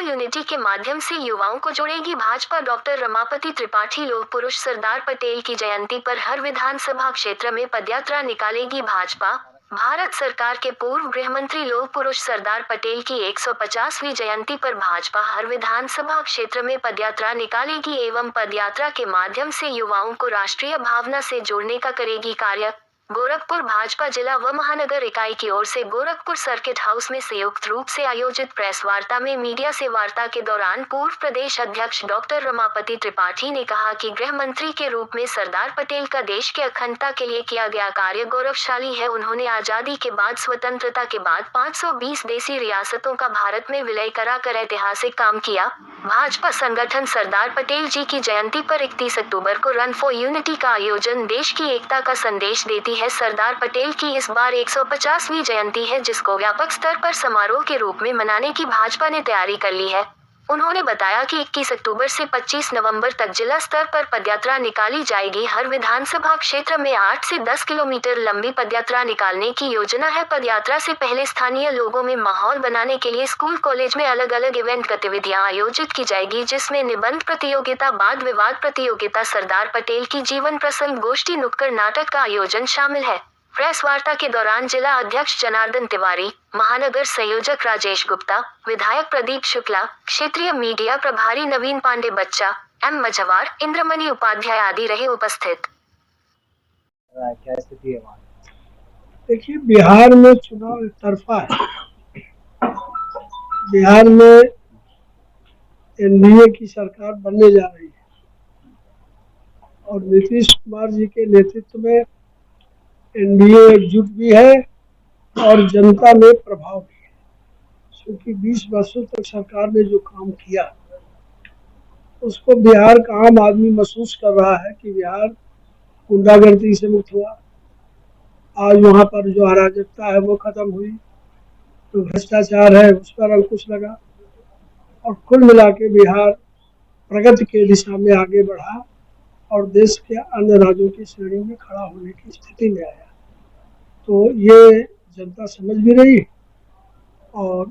Unity के माध्यम से युवाओं को जोड़ेगी भाजपा। डॉक्टर रमापति त्रिपाठी लौह पुरुष सरदार पटेल की जयंती पर हर विधानसभा क्षेत्र में पदयात्रा निकालेगी भाजपा। भारत सरकार के पूर्व गृहमंत्री लौह पुरुष सरदार पटेल की 150वीं जयंती पर भाजपा हर विधानसभा क्षेत्र में पदयात्रा निकालेगी एवं पदयात्रा के माध्यम से युवाओं को राष्ट्रीय भावना से जोड़ने का करेगी कार्य। गोरखपुर भाजपा जिला व महानगर इकाई की ओर से गोरखपुर सर्किट हाउस में संयुक्त रूप से आयोजित प्रेस वार्ता में मीडिया से वार्ता के दौरान पूर्व प्रदेश अध्यक्ष डॉक्टर रमापति त्रिपाठी ने कहा कि गृह मंत्री के रूप में सरदार पटेल का देश के अखंडता के लिए किया गया कार्य गौरवशाली है। उन्होंने आजादी के बाद स्वतंत्रता के बाद 520 देसी रियासतों का भारत में विलय कराकर ऐतिहासिक काम किया। भाजपा संगठन सरदार पटेल जी की जयंती पर 31 अक्टूबर को रन फॉर यूनिटी का आयोजन देश की एकता का संदेश देती है। सरदार पटेल की इस बार 150वीं जयंती है, जिसको व्यापक स्तर पर समारोह के रूप में मनाने की भाजपा ने तैयारी कर ली है। उन्होंने बताया कि 21 अक्टूबर से 25 नवंबर तक जिला स्तर पर पदयात्रा निकाली जाएगी। हर विधानसभा क्षेत्र में 8 से 10 किलोमीटर लंबी पदयात्रा निकालने की योजना है। पदयात्रा से पहले स्थानीय लोगों में माहौल बनाने के लिए स्कूल कॉलेज में अलग अलग इवेंट गतिविधियां आयोजित की जाएगी, जिसमें निबंध प्रतियोगिता, वाद विवाद प्रतियोगिता, सरदार पटेल की जीवन प्रसंग गोष्ठी, नुक्कड़ नाटक का आयोजन शामिल है। प्रेस वार्ता के दौरान जिला अध्यक्ष जनार्दन तिवारी, महानगर संयोजक राजेश गुप्ता, विधायक प्रदीप शुक्ला, क्षेत्रीय मीडिया प्रभारी नवीन पांडे बच्चा, एम मझवार, इंद्रमणि उपाध्याय आदि रहे उपस्थित। क्या स्थिति है वहाँ? देखिए, बिहार में चुनाव एक तरफा है। बिहार में एनडीए की सरकार बनने जा रही है और नीतीश कुमार जी के नेतृत्व में एनडीए एकजुट भी है और जनता में प्रभाव भी है, क्योंकि 20 वर्षों तक सरकार ने जो काम किया उसको बिहार का आम आदमी महसूस कर रहा है कि बिहार गुंडागर्दी से मुक्त हुआ। आज वहाँ पर जो अराजकता है वो खत्म हुई, तो भ्रष्टाचार है उस पर अंकुश लगा और कुल मिला के बिहार प्रगति के दिशा में आगे बढ़ा और देश के अन्य राज्यों की श्रेणी में खड़ा होने की स्थिति में आया। तो ये जनता समझ भी रही और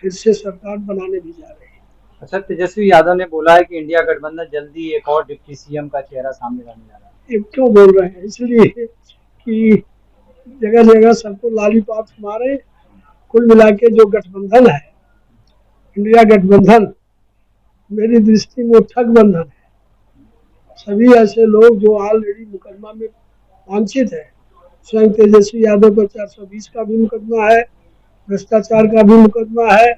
फिर से सरकार बनाने भी जा रही है। अच्छा, तेजस्वी यादव ने बोला है कि इंडिया गठबंधन जल्दी एक और डिप्टी सीएम का चेहरा सामने लाने जा रहा है। ये क्यों बोल रहे हैं? इसलिए कि जगह जगह सबको लॉलीपॉप मारे। कुल मिला के जो गठबंधन है, इंडिया गठबंधन, मेरी दृष्टि में ठग बंधन है। सभी ऐसे लोग जो ऑलरेडी मुकदमा में वांछित है, स्वयं तेजस्वी यादव पर 420 का भी मुकदमा है, भ्रष्टाचार का भी मुकदमा है,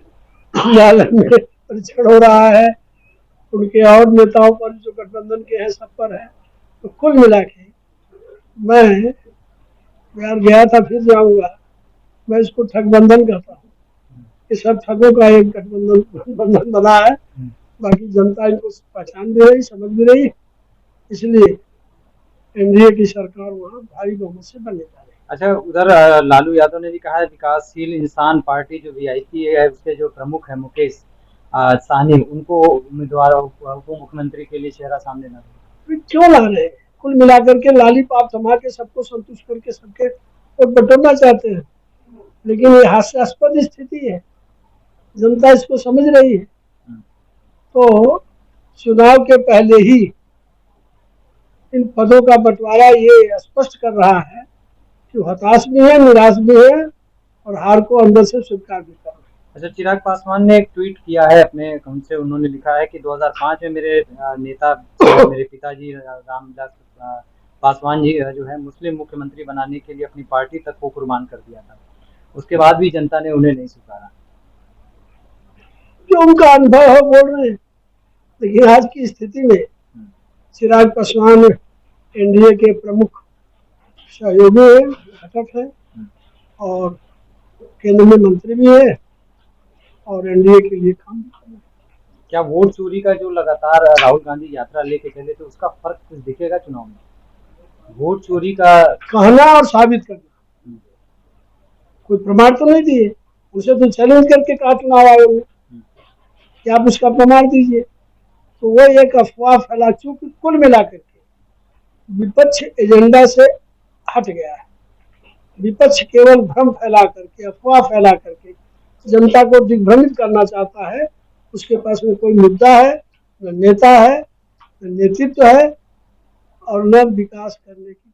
न्यायालय में परीक्षण हो रहा है, उनके और नेताओं पर जो गठबंधन के हैं सब पर है। तो कुल मिला के मैं बिहार गया था, फिर जाऊंगा, मैं इसको ठगबंधन कहता हूँ। ये सब ठगों का एक गठबंधन बना है। बाकी जनता इनको पहचान भी रही, समझ भी रही, इसलिए एनडीए की सरकार वहाँ भारी बहुमत से बनने जा रही है। अच्छा, उधर लालू यादव ने भी कहा है विकासशील इंसान पार्टी जो वीआईपी है उसके जो प्रमुख है मुकेश साहनी, उनको उम्मीदवार उप मुख्यमंत्री के लिए चेहरा सामने ला रहे हैं। क्यों ला रहे हैं? कुल मिलाकर के लालीपाप थमा के सबको संतुष्ट करके सबके वोट बटोरना चाहते हैं, लेकिन ये हास्यास्पद स्थिति है, जनता इसको समझ रही है। तो चुनाव के पहले ही इन पदों का बंटवारा ये स्पष्ट कर रहा है कि हताश भी है, निराश भी है और हार को अंदर से स्वीकार भी कर रहे हैं। अच्छा, चिराग पासवान ने एक ट्वीट किया है अपने अकाउंट से। उन्होंने लिखा है कि 2005 में मेरे नेता मेरे पिताजी रामविलास पासवान जी जो है मुस्लिम मुख्यमंत्री बनाने के लिए अपनी पार्टी तक को कुर्बान कर दिया था, उसके बाद भी जनता ने उन्हें नहीं स्वीकारा। जो उनका अनुभव है बोल रहे हैं, लेकिन आज की स्थिति में चिराग पासवान एनडीए के प्रमुख सहयोगी है, घटक है और केंद्र में मंत्री भी है और एनडीए के लिए काम भी कर रहे हैं। क्या वोट चोरी का जो लगातार राहुल गांधी यात्रा लेके चले तो उसका फर्क कुछ दिखेगा चुनाव में? वोट चोरी का कहना और साबित करना, कोई प्रमाण तो नहीं दिए, उसे तो चैलेंज करके कहा चुनाव आयोग ने कि आप उसका प्रमाण दीजिए। तो वो एक अफवाह फैला, चूंकि कुल मिलाकर के विपक्ष एजेंडा से हट गया है। विपक्ष केवल भ्रम फैला करके, अफवाह फैला करके जनता को दिग्भ्रमित करना चाहता है उसके पास में कोई मुद्दा है, न नेता है, न नेतृत्व है और न विकास करने की